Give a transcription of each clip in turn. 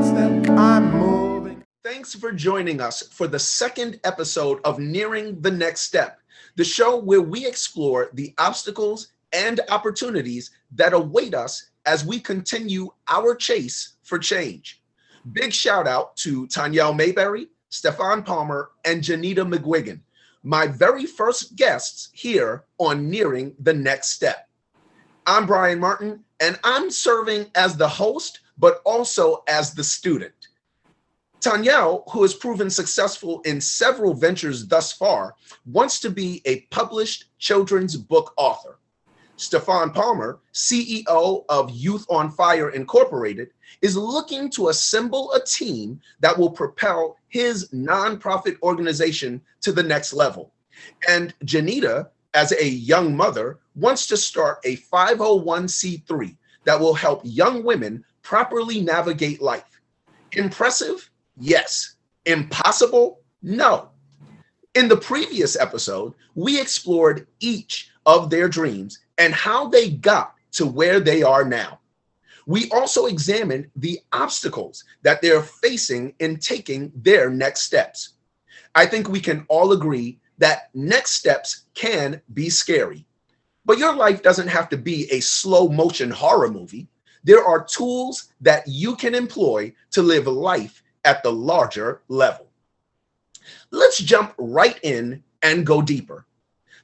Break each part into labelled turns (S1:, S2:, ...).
S1: next step, I'm moving.
S2: Thanks for joining us for the second episode of Nearing the Next Step, the show where we explore the obstacles and opportunities that await us as we continue our chase for change. Big shout out to Tanyelle Mayberry, Stefan Palmer, and Janita McGuigan, my very first guests here on Nearing the Next Step. I'm Brian Martin, and I'm serving as the host, but also as the student. Tanyelle, who has proven successful in several ventures thus far, wants to be a published children's book author. Stefan Palmer, CEO of Youth on Fire Incorporated, is looking to assemble a team that will propel his nonprofit organization to the next level. And Janita, as a young mother, wants to start a 501c3 that will help young women properly navigate life. Impressive? Yes. Impossible? No. In the previous episode, we explored each of their dreams and how they got to where they are now. We also examined the obstacles that they're facing in taking their next steps. I think we can all agree that next steps can be scary, but your life doesn't have to be a slow motion horror movie. There are tools that you can employ to live life at the larger level. Let's jump right in and go deeper.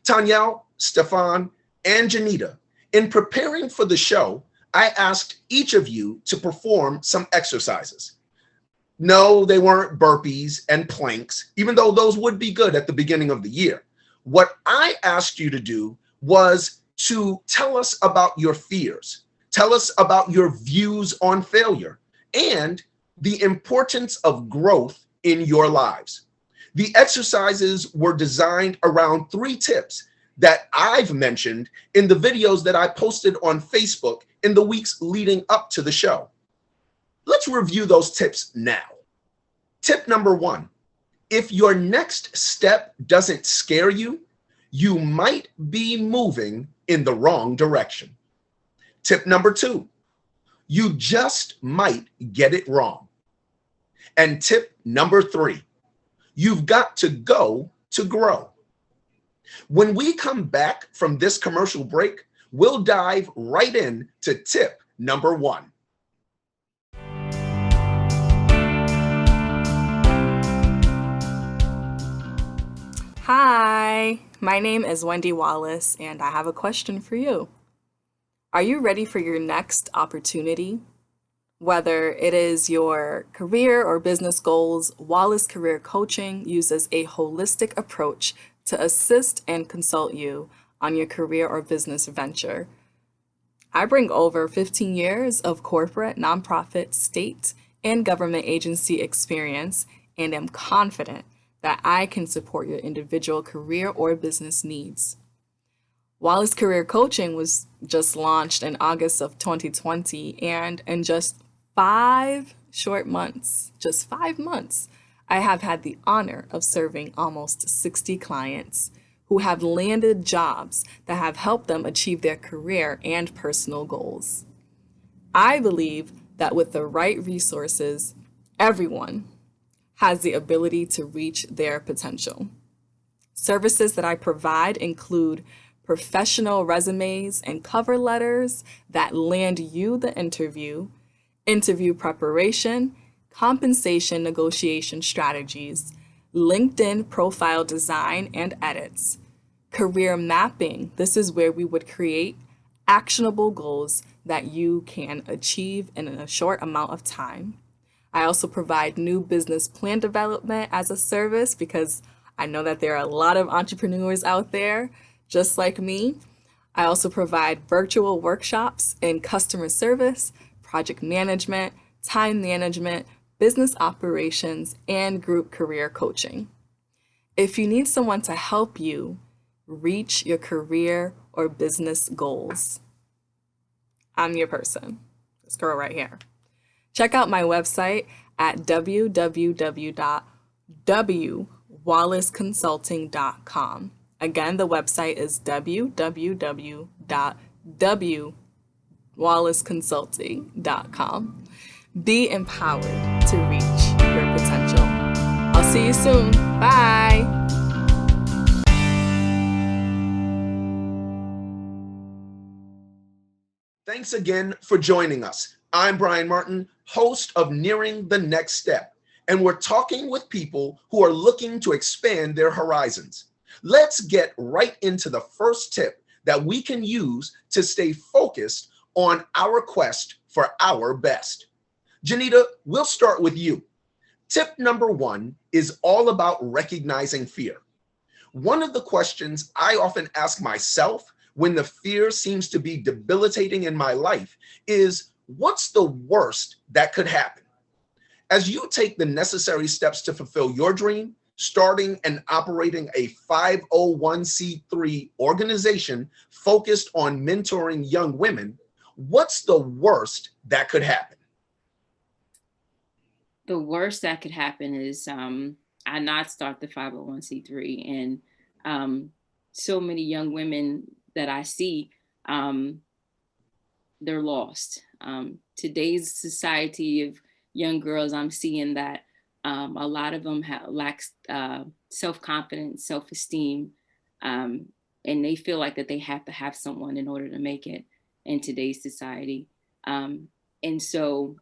S2: Tanyelle, Stefan, and Janita, in preparing for the show, I asked each of you to perform some exercises. No, they weren't burpees and planks, even though those would be good at the beginning of the year. What I asked you to do was to tell us about your fears, tell us about your views on failure, and the importance of growth in your lives. The exercises were designed around 3 tips that I've mentioned in the videos that I posted on Facebook in the weeks leading up to the show. Let's review those tips now. Tip number 1, if your next step doesn't scare you, you might be moving in the wrong direction. Tip number 2, you just might get it wrong. And tip number 3, you've got to go to grow. When we come back from this commercial break, we'll dive right in to tip number 1.
S3: Hi, my name is Wendy Wallace, and I have a question for you. Are you ready for your next opportunity? Whether it is your career or business goals, Wallace Career Coaching uses a holistic approach to assist and consult you on your career or business venture. I bring over 15 years of corporate, nonprofit, state, and government agency experience and am confident that I can support your individual career or business needs. Wallace Career Coaching was just launched in August of 2020, and in just 5 short months, just 5 months, I have had the honor of serving almost 60 clients who have landed jobs that have helped them achieve their career and personal goals. I believe that with the right resources, everyone has the ability to reach their potential. Services that I provide include professional resumes and cover letters that land you the interview preparation, compensation negotiation strategies, LinkedIn profile design and edits, career mapping. This is where we would create actionable goals that you can achieve in a short amount of time. I also provide new business plan development as a service because I know that there are a lot of entrepreneurs out there just like me. I also provide virtual workshops in customer service, project management, time management, business operations, and group career coaching. If you need someone to help you reach your career or business goals, I'm your person. This girl right here. Check out my website at www.wallaceconsulting.com. Again, the website is www.wallaceconsulting.com. Be empowered to reach your potential. I'll see you soon. Bye.
S2: Thanks again for joining us. I'm Brian Martin, host of Nearing the Next Step, and we're talking with people who are looking to expand their horizons. Let's get right into the first tip that we can use to stay focused on our quest for our best. Janita, we'll start with you. Tip number 1 is all about recognizing fear. One of the questions I often ask myself when the fear seems to be debilitating in my life is, what's the worst that could happen? As you take the necessary steps to fulfill your dream, starting and operating a 501c3 organization focused on mentoring young women, what's the worst that could happen?
S4: The worst that could happen is I not start the 501c3, and so many young women that I see, they're lost. Today's society of young girls, I'm seeing that a lot of them lack self-confidence, self-esteem, and they feel like that they have to have someone in order to make it in today's society. And so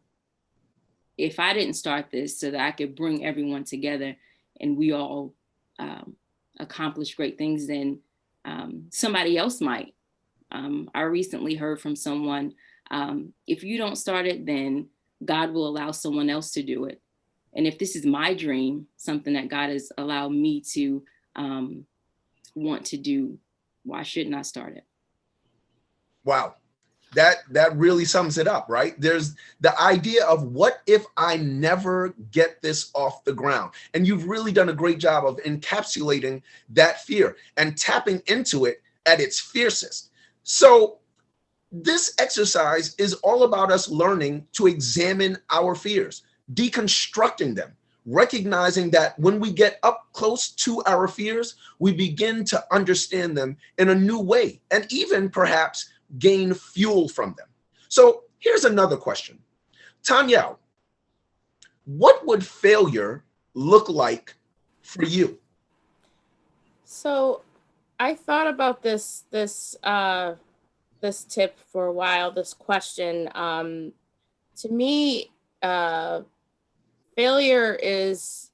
S4: if I didn't start this so that I could bring everyone together and we all accomplish great things, then somebody else might. I recently heard from someone, if you don't start it, then God will allow someone else to do it. And if this is my dream, something that God has allowed me to want to do, why shouldn't I start it?
S2: Wow. That really sums it up, right? There's the idea of, what if I never get this off the ground? And you've really done a great job of encapsulating that fear and tapping into it at its fiercest. So this exercise is all about us learning to examine our fears, deconstructing them, recognizing that when we get up close to our fears, we begin to understand them in a new way, and even perhaps gain fuel from them. So here's another question. Tanya, what would failure look like for you?
S5: So I thought about this tip for a while, this question. To me, failure is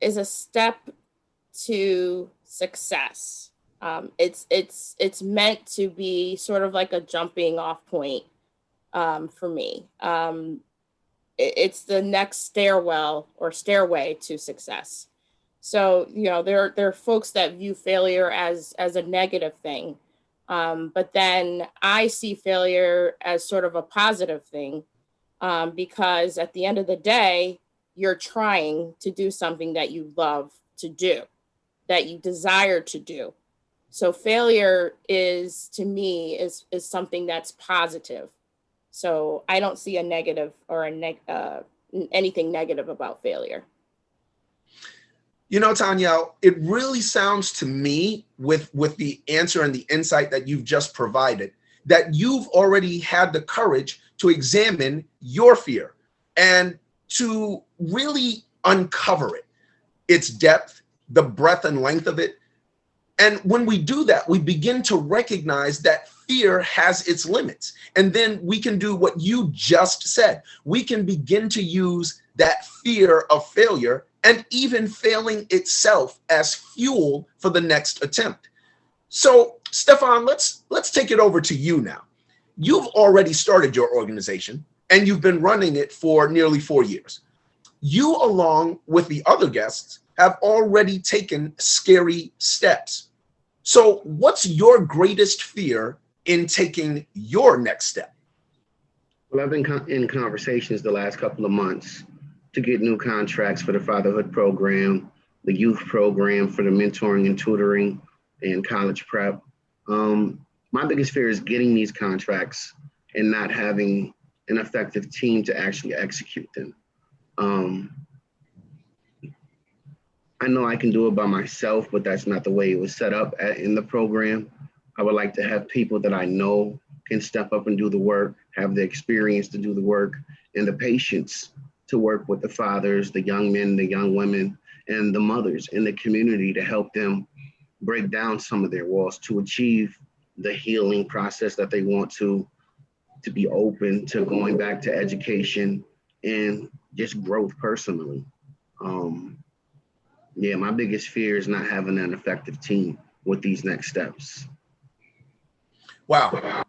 S5: a step to success. It's meant to be sort of like a jumping off point for me. It's the next stairwell or stairway to success. So, there are folks that view failure as a negative thing. But then I see failure as sort of a positive thing, because at the end of the day, you're trying to do something that you love to do, that you desire to do. So failure is, to me, is something that's positive. So I don't see a negative or anything negative about failure.
S2: Tanya, it really sounds to me, with the answer and the insight that you've just provided, that you've already had the courage to examine your fear and to really uncover it, its depth, the breadth and length of it. And when we do that, we begin to recognize that fear has its limits. And then we can do what you just said. We can begin to use that fear of failure and even failing itself as fuel for the next attempt. So, Stefan, let's take it over to you now. You've already started your organization and you've been running it for nearly 4 years. You, along with the other guests, have already taken scary steps. So what's your greatest fear in taking your next step?
S6: Well, I've been in conversations the last couple of months to get new contracts for the fatherhood program, the youth program for the mentoring and tutoring and college prep. My biggest fear is getting these contracts and not having an effective team to actually execute them. I know I can do it by myself, but that's not the way it was set up in the program. I would like to have people that I know can step up and do the work, have the experience to do the work, and the patience to work with the fathers, the young men, the young women, and the mothers in the community to help them break down some of their walls to achieve the healing process that they want to be open to going back to education and just growth personally. Yeah, my biggest fear is not having an effective team with these next steps.
S2: Wow.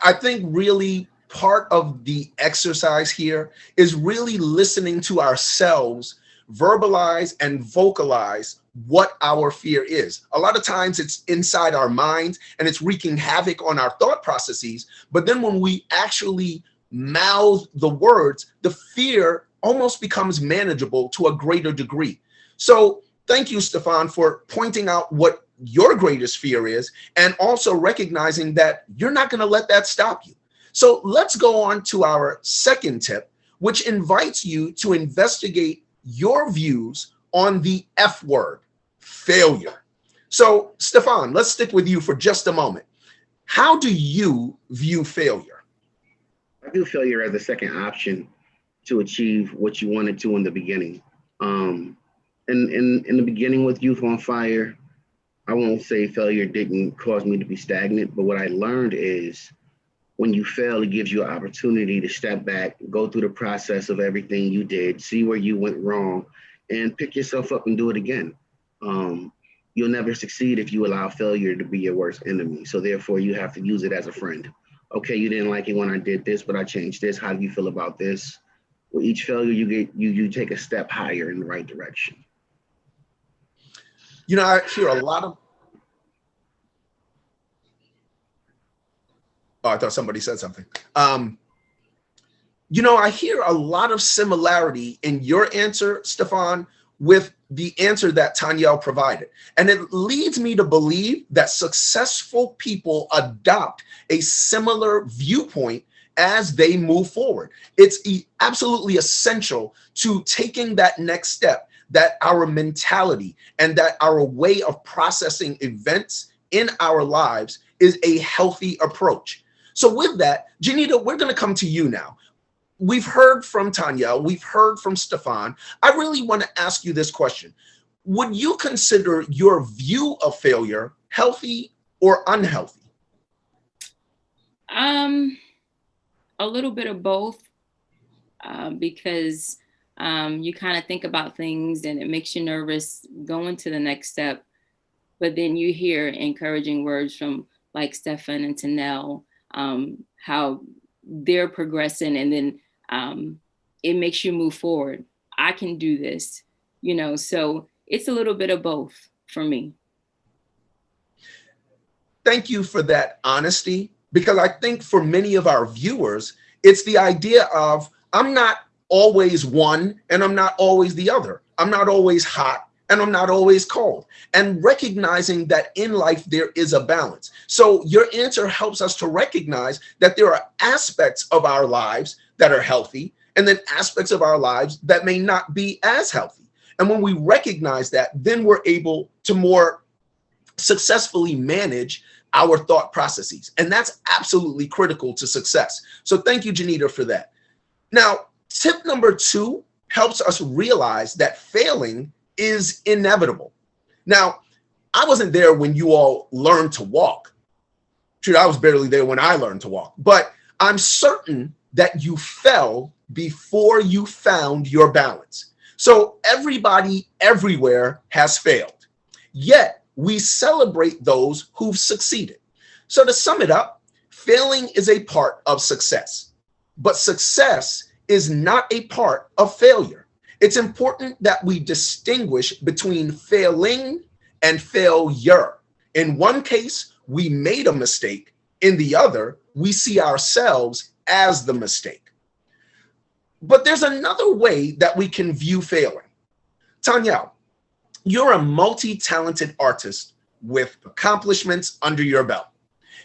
S2: I think really part of the exercise here is really listening to ourselves verbalize and vocalize what our fear is. A lot of times it's inside our minds and it's wreaking havoc on our thought processes. But then when we actually mouth the words, the fear almost becomes manageable to a greater degree. So thank you, Stefan, for pointing out what your greatest fear is and also recognizing that you're not going to let that stop you. So let's go on to our second tip, which invites you to investigate your views on the F word, failure. So, Stefan, let's stick with you for just a moment. How do you view failure?
S6: I view failure as a second option to achieve what you wanted to in the beginning. In the beginning with Youth on Fire, I won't say failure didn't cause me to be stagnant, but what I learned is when you fail, it gives you an opportunity to step back, go through the process of everything you did, see where you went wrong, and pick yourself up and do it again. You'll never succeed if you allow failure to be your worst enemy. So therefore, you have to use it as a friend. Okay, you didn't like it when I did this, but I changed this. How do you feel about this? With each failure, you take a step higher in the right direction.
S2: You know, I hear a lot of. Oh, I thought somebody said something. You know, I hear a lot of similarity in your answer, Stefan, with the answer that Tanyel provided. And it leads me to believe that successful people adopt a similar viewpoint as they move forward. It's absolutely essential to taking that next step, that our mentality and that our way of processing events in our lives is a healthy approach. So with that, Janita, we're going to come to you now. We've heard from Tanya, we've heard from Stefan. I really want to ask you this question. Would you consider your view of failure healthy or unhealthy?
S4: A little bit of both, because you kind of think about things and it makes you nervous going to the next step. But then you hear encouraging words from like Stefan and Tanel, how they're progressing, and then it makes you move forward. I can do this, so it's a little bit of both for me.
S2: Thank you for that honesty, because I think for many of our viewers, it's the idea of I'm not always one and I'm not always the other. I'm not always hot and I'm not always cold, and recognizing that in life there is a balance. So your answer helps us to recognize that there are aspects of our lives that are healthy and then aspects of our lives that may not be as healthy. And when we recognize that, then we're able to more successfully manage our thought processes. And that's absolutely critical to success. So thank you, Janita, for that. Now, tip number 2 helps us realize that failing is inevitable. Now, I wasn't there when you all learned to walk. Shoot, I was barely there when I learned to walk, but I'm certain that you fell before you found your balance. So everybody everywhere has failed, yet we celebrate those who've succeeded. So to sum it up, failing is a part of success, but success is not a part of failure. It's important that we distinguish between failing and failure. In one case, we made a mistake. In the other, we see ourselves as the mistake. But there's another way that we can view failing. Tanya, you're a multi-talented artist with accomplishments under your belt.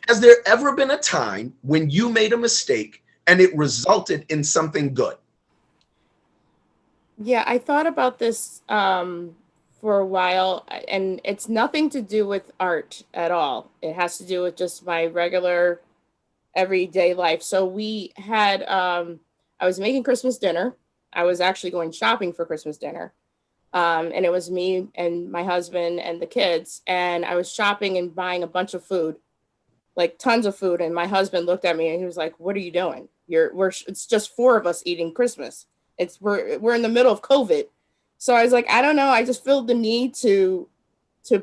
S2: Has there ever been a time when you made a mistake and it resulted in something good?
S5: Yeah, I thought about this for a while, and it's nothing to do with art at all. It has to do with just my regular everyday life. So we had, I was making Christmas dinner. I was actually going shopping for Christmas dinner. And it was me and my husband and the kids. And I was shopping and buying a bunch of food, like tons of food. And my husband looked at me and he was like, "What are you doing? It's just four of us eating Christmas. We're in the middle of COVID." So I was like, "I don't know. I just feel the need to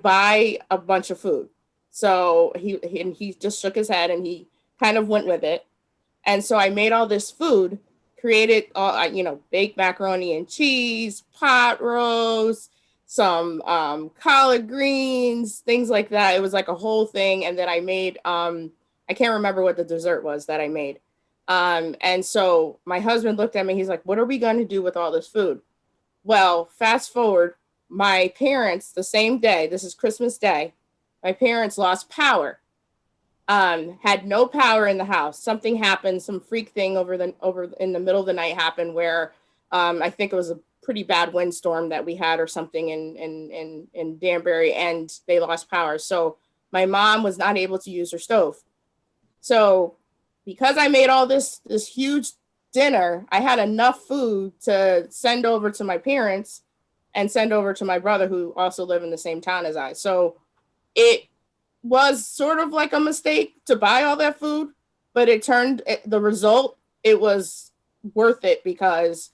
S5: buy a bunch of food." So he just shook his head and he kind of went with it. And so I made all this food, created, baked macaroni and cheese, pot roast, some collard greens, things like that. It was like a whole thing. And then I made, I can't remember what the dessert was that I made. And so my husband looked at me, he's like, "What are we going to do with all this food?" Well, fast forward, my parents, the same day, this is Christmas Day, my parents lost power. Had no power in the house. Something happened, some freak thing over in the middle of the night happened where I think it was a pretty bad windstorm that we had or something in Danbury, and they lost power. So my mom was not able to use her stove. So because I made all this huge dinner, I had enough food to send over to my parents and send over to my brother who also lived in the same town as I. So it was sort of like a mistake to buy all that food, but the result, it was worth it because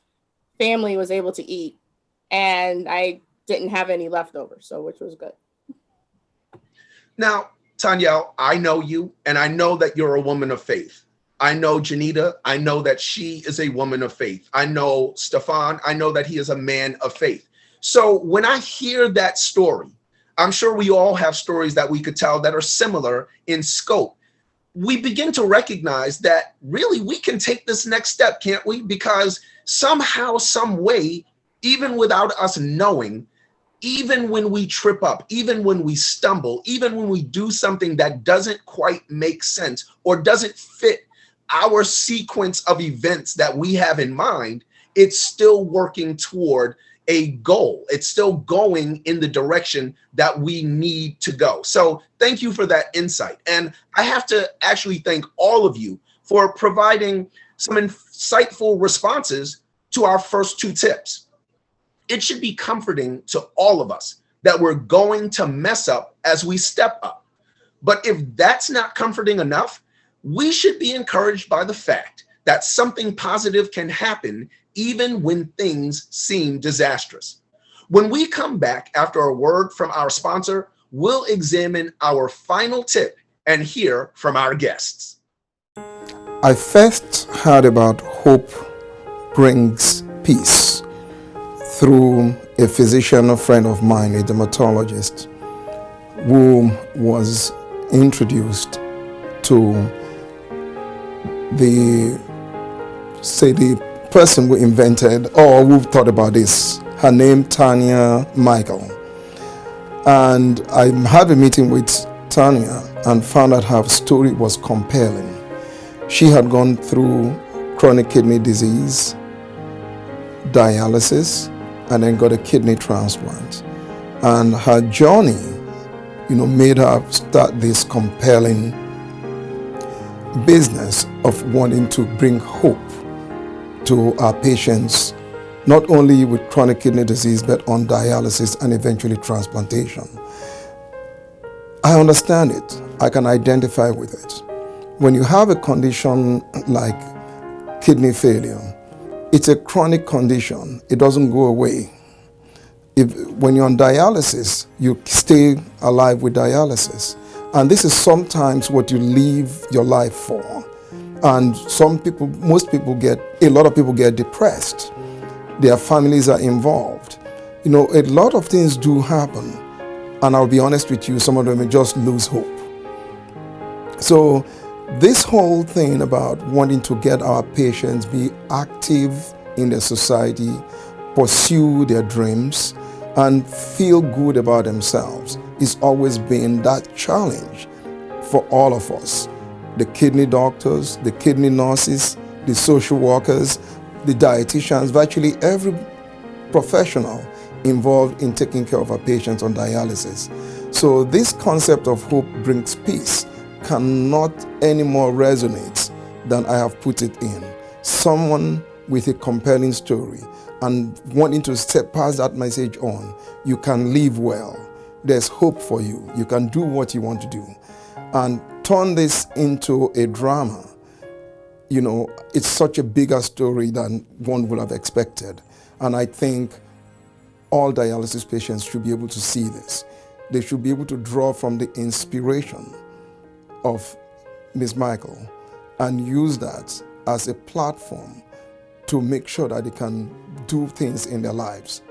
S5: family was able to eat and I didn't have any leftovers, so which was good.
S2: Now, Tanya, I know you, and I know that you're a woman of faith. I know Janita. I know that she is a woman of faith. I know Stefan. I know that he is a man of faith. So when I hear that story, I'm sure we all have stories that we could tell that are similar in scope. We begin to recognize that really we can take this next step, can't we? Because somehow, some way, even without us knowing, even when we trip up, even when we stumble, even when we do something that doesn't quite make sense or doesn't fit our sequence of events that we have in mind, it's still working toward a goal. It's still going in the direction that we need to go. So thank you for that insight. And I have to actually thank all of you for providing some insightful responses to our first two tips. It should be comforting to all of us that we're going to mess up as we step up. But if that's not comforting enough, we should be encouraged by the fact that something positive can happen even when things seem disastrous. When we come back after a word from our sponsor, we'll examine our final tip and hear from our guests.
S1: I first heard about hope brings peace through a physician, a friend of mine, a dermatologist, who was introduced to the person who invented or who thought about this. Her name, Tanya Michael. And I had a meeting with Tanya and found out her story was compelling. She had gone through chronic kidney disease, dialysis, and then got a kidney transplant. And her journey, made her start this compelling business of wanting to bring hope to our patients, not only with chronic kidney disease, but on dialysis and eventually transplantation. I understand it. I can identify with it. When you have a condition like kidney failure, it's a chronic condition. It doesn't go away. When you're on dialysis, you stay alive with dialysis. And this is sometimes what you live your life for. And a lot of people get depressed. Their families are involved. A lot of things do happen. And I'll be honest with you, some of them may just lose hope. So this whole thing about wanting to get our patients be active in the society, pursue their dreams, and feel good about themselves is always been that challenge for all of us. The kidney doctors, the kidney nurses, the social workers, the dietitians, virtually every professional involved in taking care of our patients on dialysis. So this concept of hope brings peace cannot anymore resonate than I have put it in. Someone with a compelling story and wanting to step past that message on, you can live well. There's hope for you. You can do what you want to do. And turn this into a drama. You know, it's such a bigger story than one would have expected. And I think all dialysis patients should be able to see this. They should be able to draw from the inspiration of Ms. Michael and use that as a platform to make sure that they can do things in their lives.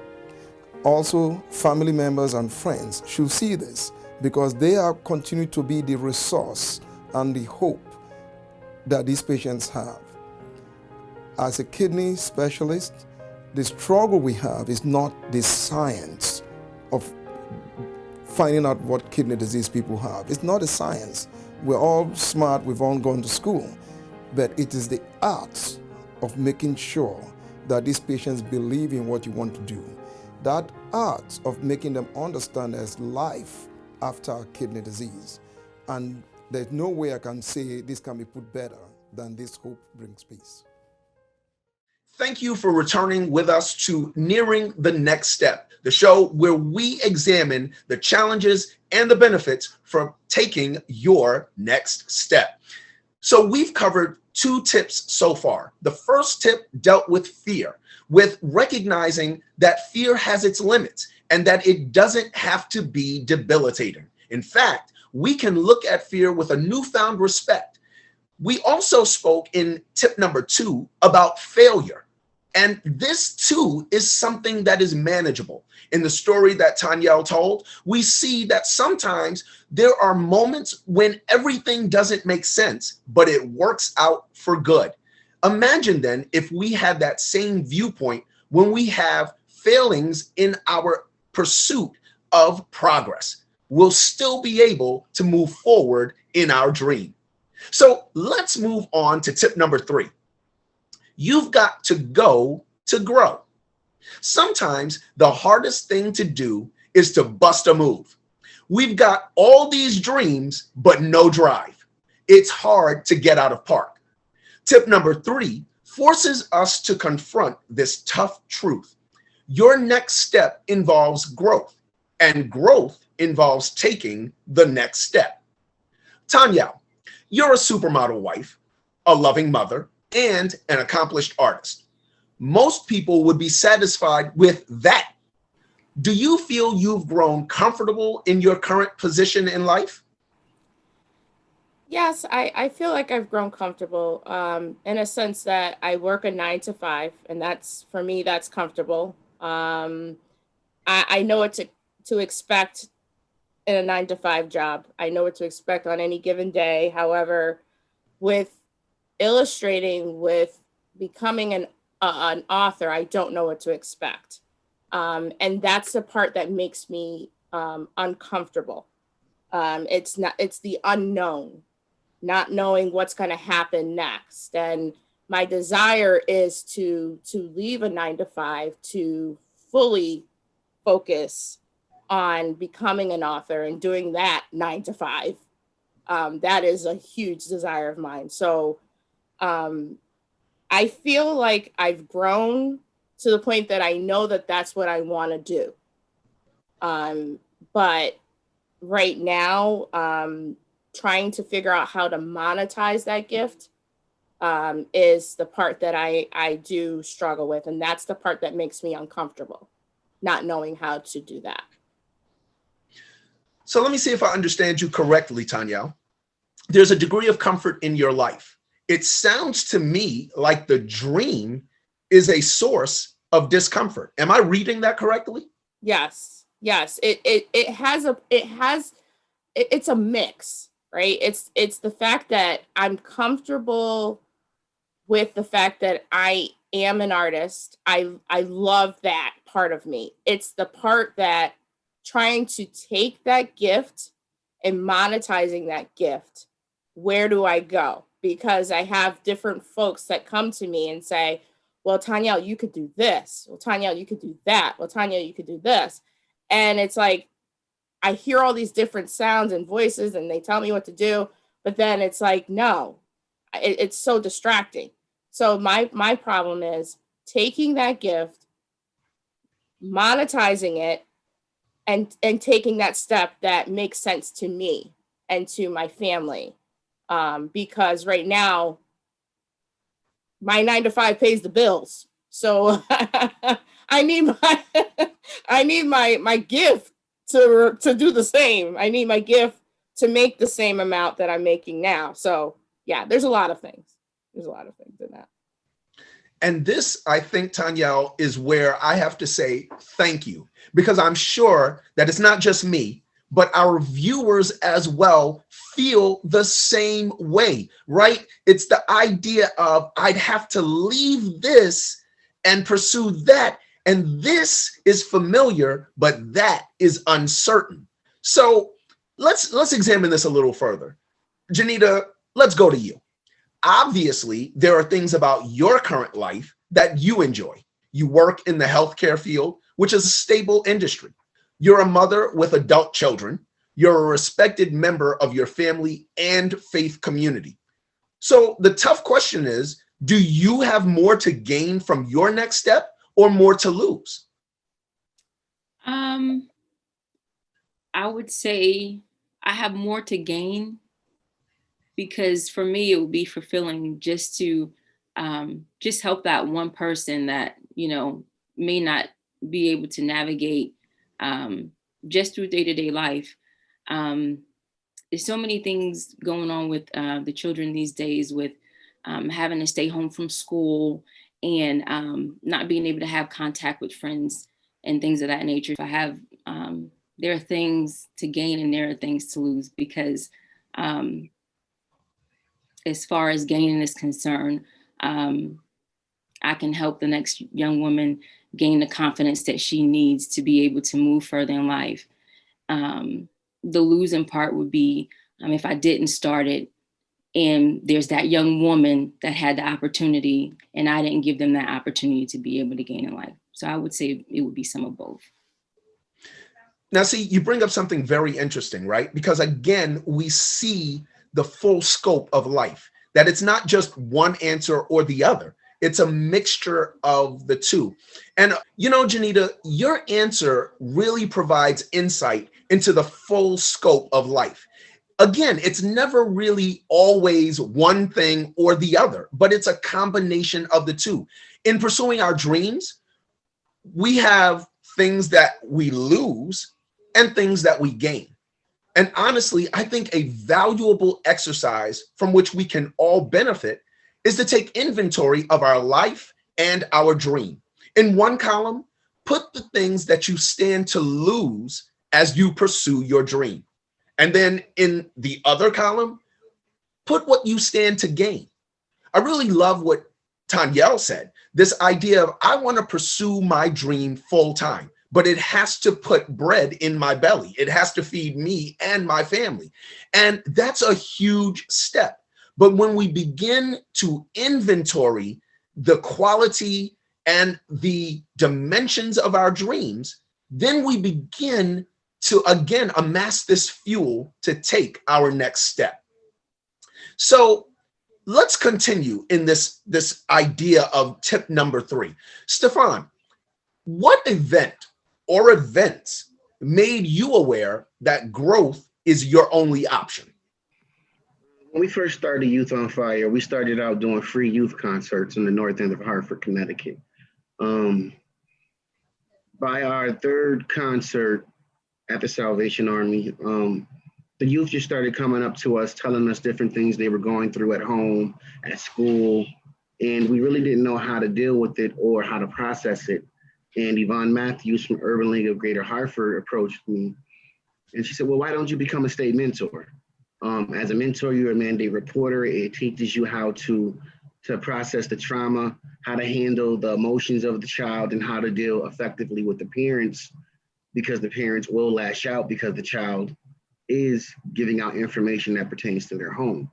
S1: Also, family members and friends should see this because they are continue to be the resource and the hope that these patients have. As a kidney specialist, the struggle we have is not the science of finding out what kidney disease people have. It's not a science. We're all smart, we've all gone to school, but it is the art of making sure that these patients believe in what you want to do. That art of making them understand there's life after kidney disease. And there's no way I can say this can be put better than this hope brings peace.
S2: Thank you for returning with us to Nearing the Next Step, the show where we examine the challenges and the benefits from taking your next step. So we've covered 2 tips so far. The first tip dealt with fear, with recognizing that fear has its limits and that it doesn't have to be debilitating. In fact, we can look at fear with a newfound respect. We also spoke in tip number 2 about failure. And this too is something that is manageable. In the story that Tanyel told, we see that sometimes there are moments when everything doesn't make sense, but it works out for good. Imagine then if we had that same viewpoint when we have failings in our pursuit of progress. We'll still be able to move forward in our dream. So let's move on to tip number 3. You've got to go to grow. Sometimes the hardest thing to do is to bust a move. We've got all these dreams, but no drive. It's hard to get out of park. Tip number 3 forces us to confront this tough truth. Your next step involves growth, and growth involves taking the next step. Tanya, you're a supermodel wife, a loving mother, and an accomplished artist. Most people would be satisfied with that. Do you feel you've grown comfortable in your current position in life?
S5: Yes, I feel like I've grown comfortable in a sense that I work a 9 to 5, and that's for me, that's comfortable. I know what to expect in a 9 to 5 job. I know what to expect on any given day. However, with illustrating, with becoming an author, I don't know what to expect. And that's the part that makes me uncomfortable. It's the unknown, not knowing what's going to happen next. And my desire is to leave a 9 to 5 to fully focus on becoming an author and doing that 9 to 5. That is a huge desire of mine. So I feel like I've grown to the point that I know that that's what I want to do. But right now, trying to figure out how to monetize that gift is the part that I do struggle with. And that's the part that makes me uncomfortable, not knowing how to do that.
S2: So let me see if I understand you correctly, Tanya. There's a degree of comfort in your life. It sounds to me like the dream is a source of discomfort. Am I reading that correctly?
S5: Yes. It's a mix, right? It's the fact that I'm comfortable with the fact that I am an artist. I love that part of me. It's the part that trying to take that gift and monetizing that gift. Where do I go? Because I have different folks that come to me and say, well, Tanya, you could do this. Well, Tanya, you could do that. Well, Tanya, you could do this. And it's like, I hear all these different sounds and voices and they tell me what to do, but then it's like, no, it's so distracting. So my problem is taking that gift, monetizing it, and taking that step that makes sense to me and to my family. Because right now my 9 to 5 pays the bills. So I need my I need my gift to do the same. I need my gift to make the same amount that I'm making now. So yeah, there's a lot of things. There's a lot of things in that.
S2: And this, I think, Tanyelle, is where I have to say thank you, because I'm sure that it's not just me, but our viewers as well feel the same way, right? It's the idea of I'd have to leave this and pursue that. And this is familiar, but that is uncertain. So let's examine this a little further. Janita, let's go to you. Obviously, there are things about your current life that you enjoy. You work in the healthcare field, which is a stable industry. You're a mother with adult children. You're a respected member of your family and faith community. So the tough question is, do you have more to gain from your next step or more to lose?
S4: I would say I have more to gain, because for me, it would be fulfilling just to just help that one person that, may not be able to navigate just through day-to-day life. There's so many things going on with the children these days, with having to stay home from school and not being able to have contact with friends and things of that nature. If I have, there are things to gain and there are things to lose, because as far as gaining is concerned, I can help the next young woman gain the confidence that she needs to be able to move further in life. The losing part would be if I didn't start it and there's that young woman that had the opportunity and I didn't give them that opportunity to be able to gain in life. So I would say it would be some of both.
S2: Now, see, you bring up something very interesting, right? Because again, we see the full scope of life, that it's not just one answer or the other. It's a mixture of the two. And, Janita, your answer really provides insight into the full scope of life. Again, it's never really always one thing or the other, but it's a combination of the two. In pursuing our dreams, we have things that we lose and things that we gain. And honestly, I think a valuable exercise from which we can all benefit is to take inventory of our life and our dream. In one column, put the things that you stand to lose as you pursue your dream. And then in the other column, put what you stand to gain. I really love what Tanyelle said, this idea of I want to pursue my dream full time, but it has to put bread in my belly. It has to feed me and my family. And that's a huge step. But when we begin to inventory the quality and the dimensions of our dreams, then we begin to, again, amass this fuel to take our next step. So let's continue in this idea of tip number 3. Stefan, what event or events made you aware that growth is your only option?
S6: When we first started Youth on Fire, we started out doing free youth concerts in the north end of Hartford, Connecticut. By our 3rd concert at the Salvation Army, the youth just started coming up to us, telling us different things they were going through at home, at school, and we really didn't know how to deal with it or how to process it. And Yvonne Matthews from Urban League of Greater Hartford approached me, and she said, well, why don't you become a state mentor? As a mentor, you're a mandate reporter. It teaches you how to process the trauma, how to handle the emotions of the child, and how to deal effectively with the parents, because the parents will lash out because the child is giving out information that pertains to their home.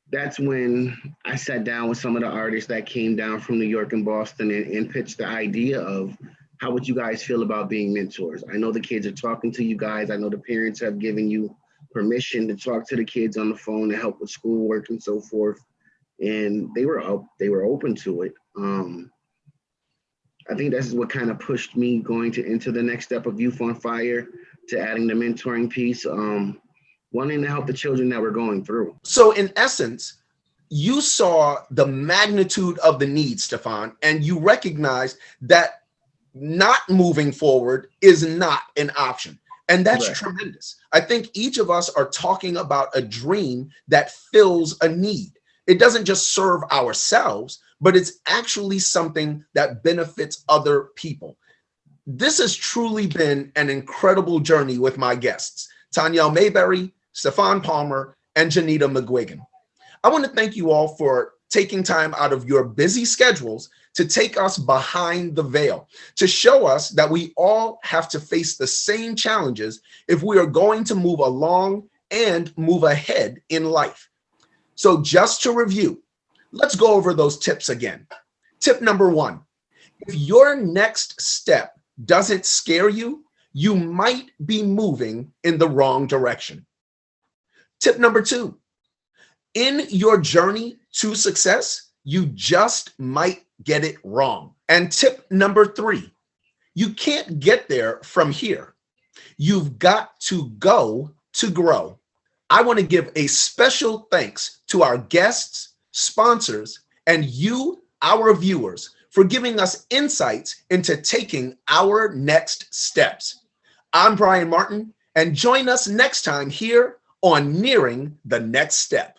S6: That's when I sat down with some of the artists that came down from New York and Boston and pitched the idea of, how would you guys feel about being mentors? I know the kids are talking to you guys. I know the parents have given you permission to talk to the kids on the phone to help with schoolwork and so forth. And they were open to it. I think this is what kind of pushed me going into the next step of Youth on Fire, to adding the mentoring piece, wanting to help the children that were going through.
S2: So in essence, you saw the magnitude of the need, Stefan, and you recognized that not moving forward is not an option. And that's tremendous. I think each of us are talking about a dream that fills a need. It doesn't just serve ourselves, but it's actually something that benefits other people. This has truly been an incredible journey with my guests, Tanyelle Mayberry, Stefan Palmer, and Janita McGuigan. I want to thank you all for taking time out of your busy schedules to take us behind the veil, to show us that we all have to face the same challenges if we are going to move along and move ahead in life. So just to review, let's go over those tips again. Tip number 1, if your next step doesn't scare you, you might be moving in the wrong direction. Tip number 2, in your journey to success, you just might get it wrong. And tip number 3, you can't get there from here. You've got to go to grow. I want to give a special thanks to our guests, sponsors, and you, our viewers, for giving us insights into taking our next steps. I'm Brian Martin, and join us next time here on Nearing the Next Step.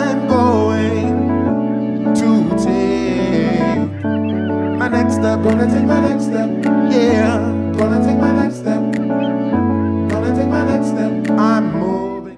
S7: I'm going to take my next step, gonna take my next step, yeah, gonna take my